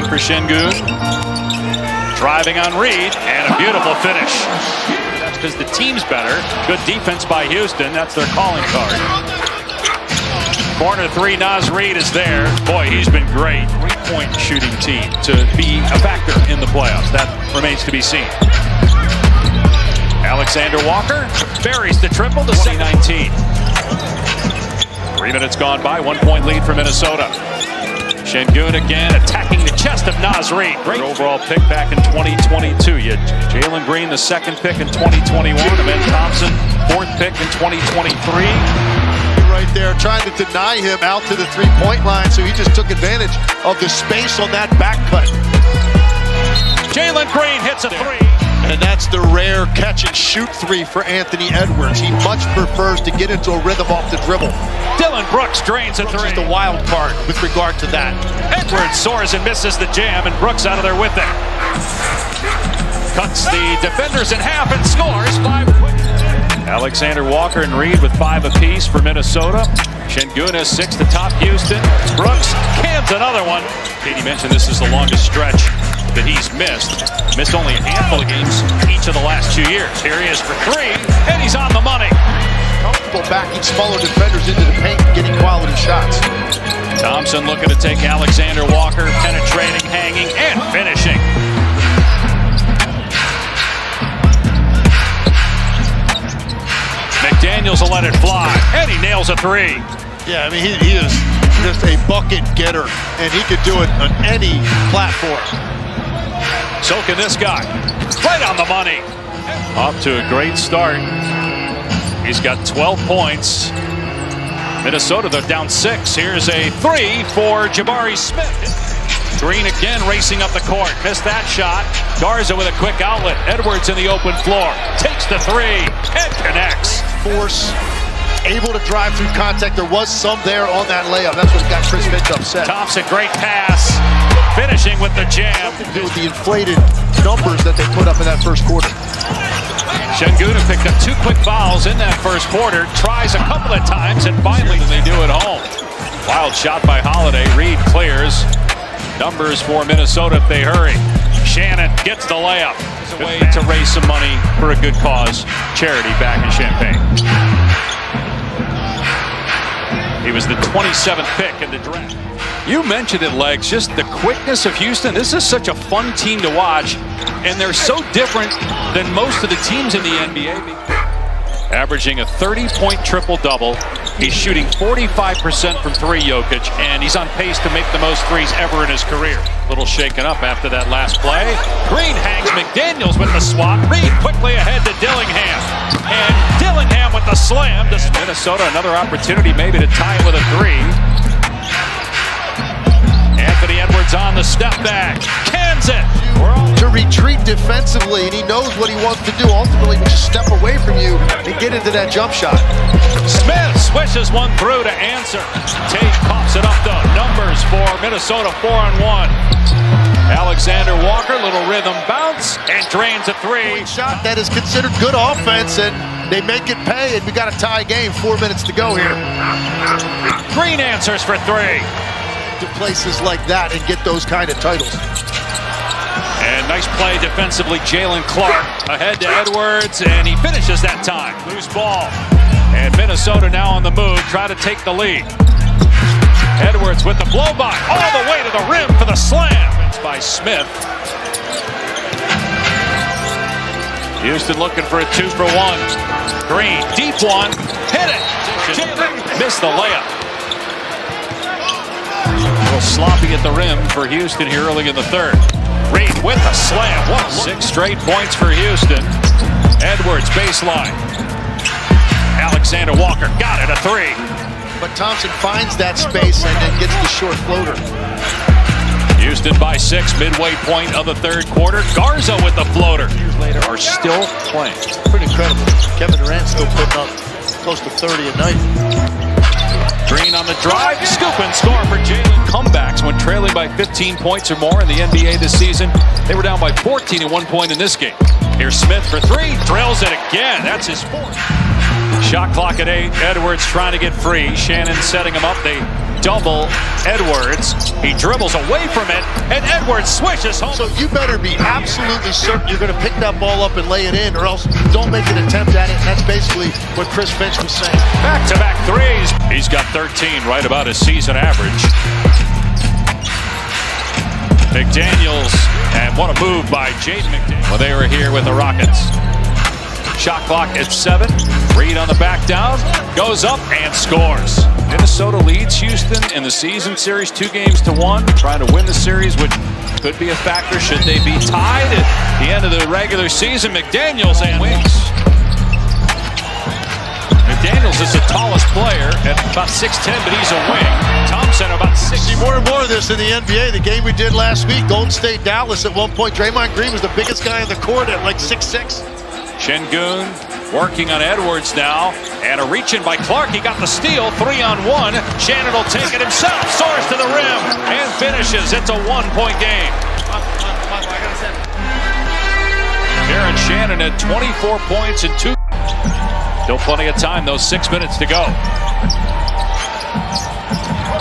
looking for Şengün. Driving on Reed, and a beautiful finish. That's because the team's better. Good defense by Houston. That's their calling card. Corner three, Naz Reid is there. Boy, he's been great. Three-point shooting team to be a factor in the playoffs. That remains to be seen. Alexander Walker buries the triple to 2019. 3 minutes gone by, 1 point lead for Minnesota. Şengün again attacking the chest of Naz Reid. Great overall pick back in 2022. You had Jalen Green, the second pick in 2021. Amen Thompson, fourth pick in 2023. Right there, trying to deny him out to the three-point line, so he just took advantage of the space on that back cut. Jalen Green hits a three. And that's the rare catch-and-shoot three for Anthony Edwards. He much prefers to get into a rhythm off the dribble. Dylan Brooks drains a three. Just a wild card with regard to that. Edwards soars and misses the jam, and Brooks out of there with it. Cuts the defenders in half and scores 5 quick. Alexander Walker and Reed with 5 apiece for Minnesota. Şengün has 6 to top Houston. Brooks cans another one. Katie mentioned this is the longest stretch that he's missed. Missed only a handful of games each of the last 2 years. Here he is for 3, and he's on the money. Comfortable backing smaller defenders into the paint, getting quality shots. Thompson looking to take Alexander Walker, penetrating, hanging, and finishing. McDaniels will let it fly, and he nails a 3. Yeah, I mean, he is just a bucket getter, and he could do it on any platform. So can this guy. Right on the money. Off to a great start. He's got 12 points. Minnesota, they're down 6. Here's a 3 for Jabari Smith. Green again racing up the court. Missed that shot. Garza with a quick outlet. Edwards in the open floor. Takes the 3 and connects. Force, able to drive through contact. There was some there on that layup. That's what got Chris Finch upset. Thompson, great pass. Finishing with the jam. To do with the inflated numbers that they put up in that first quarter. Şengün picked up 2 quick fouls in that first quarter. Tries a couple of times, and finally they do it home. Wild shot by Holiday. Reed clears. Numbers for Minnesota if they hurry. Shannon gets the layup. It's a way to raise some money for a good cause. Charity back in Champaign. He was the 27th pick in the draft. You mentioned it, Legs, just the quickness of Houston. This is such a fun team to watch, and they're so different than most of the teams in the NBA. Averaging a 30-point triple-double. He's shooting 45% from 3, Jokic, and he's on pace to make the most threes ever in his career. A little shaken up after that last play. Green hangs McDaniels with the swat. Reed quickly ahead to Dillingham. And Dillingham with the slam. Minnesota, another opportunity maybe to tie it with a 3. Anthony Edwards on the step back. Cans it. To retreat defensively, and he knows what he wants to do. Ultimately, just step away from you and get into that jump shot. Smith swishes one through to answer. Tate pops it up though. Numbers for Minnesota, 4-on-1. Alexander Walker, little rhythm bounce, and drains a 3. Shot that is considered good offense, and they make it pay, and we got a tie game. 4 minutes to go here. Green answers for 3. To places like that and get those kind of titles. And nice play defensively, Jalen Clark ahead to Edwards, and he finishes that time. Loose ball. And Minnesota now on the move, try to take the lead. Edwards with the blow-by, all the way to the rim for the slam. It's by Smith. Houston looking for a 2-for-1. Green, deep one, hit it. Jalen missed the layup. A little sloppy at the rim for Houston here early in the third. Reed with the slam. What? 6 straight points for Houston. Edwards baseline. Alexander Walker got it, a 3. But Thompson finds that space and then gets the short floater. Houston by 6, midway point of the third quarter. Garza with the floater. Years later are still playing. Pretty incredible. Kevin Durant still putting up close to 30 a night. Green on the drive, scoop and score for Jalen. Comebacks when trailing by 15 points or more in the NBA this season. They were down by 14 at one point in this game. Here's Smith for 3, drills it again. That's his 4th. Shot clock at 8. Edwards trying to get free. Shannon setting him up. They double Edwards. He dribbles away from it, and Edwards swishes home. So you better be absolutely certain you're going to pick that ball up and lay it in, or else don't make an attempt at it. And that's basically what Chris Finch was saying. Back-to-back threes. He's got 13, right about his season average. McDaniels, and what a move by Jaden McDaniels. Well, they were here with the Rockets. Shot clock at 7. Reed on the back down, goes up and scores. Minnesota leads Houston in the season series 2-1, trying to win the series, which could be a factor should they be tied at the end of the regular season. McDaniels and wings. McDaniels is the tallest player at about 6'10", but he's a wing. Thompson about 6. See more and more of this in the NBA. The game we did last week, Golden State, Dallas, at one point, Draymond Green was the biggest guy in the court at like 6'6". Şengün working on Edwards now, and a reach-in by Clark. He got the steal, 3-on-1. Shannon will take it himself, soars to the rim, and finishes. It's a 1-point game. Aaron Shannon had 24 points and 2. Still plenty of time, though, 6 minutes to go.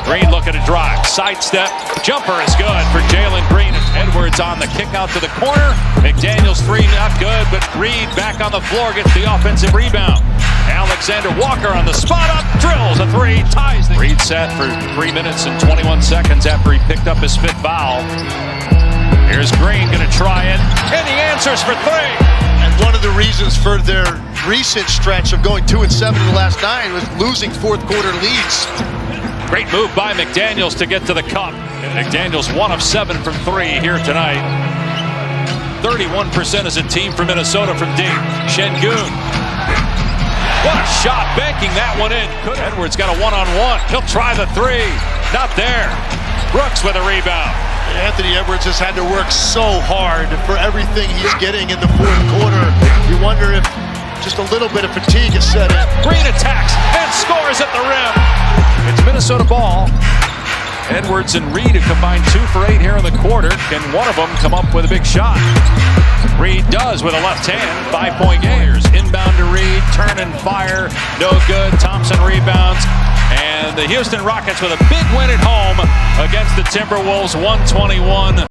Green looking to drive, sidestep, jumper is good for Jalen Green. Edwards on the kick out to the corner. McDaniels 3 not good, but Reed back on the floor gets the offensive rebound. Alexander Walker on the spot up, drills a 3, ties the. Reed sat for 3 minutes and 21 seconds after he picked up his 5th foul. Here's Green gonna try it, and he answers for 3. And one of the reasons for their recent stretch of going 2-7 in the last 9 was losing fourth quarter leads. Great move by McDaniels to get to the cup. And McDaniels 1 of 7 from 3 here tonight. 31% as a team for Minnesota from deep. Şengün. What a shot, banking that one in. Edwards got a 1-on-1. He'll try the 3. Not there. Brooks with a rebound. Anthony Edwards has had to work so hard for everything he's getting in the fourth quarter. You wonder if just a little bit of fatigue is set in. Green attacks and scores at the rim. It's Minnesota ball. Edwards and Reed have combined 2 for 8 here in the quarter. Can one of them come up with a big shot? Reed does with a left hand. 5-point game. Inbound to Reed, turn and fire. No good. Thompson rebounds. And the Houston Rockets with a big win at home against the Timberwolves, 121.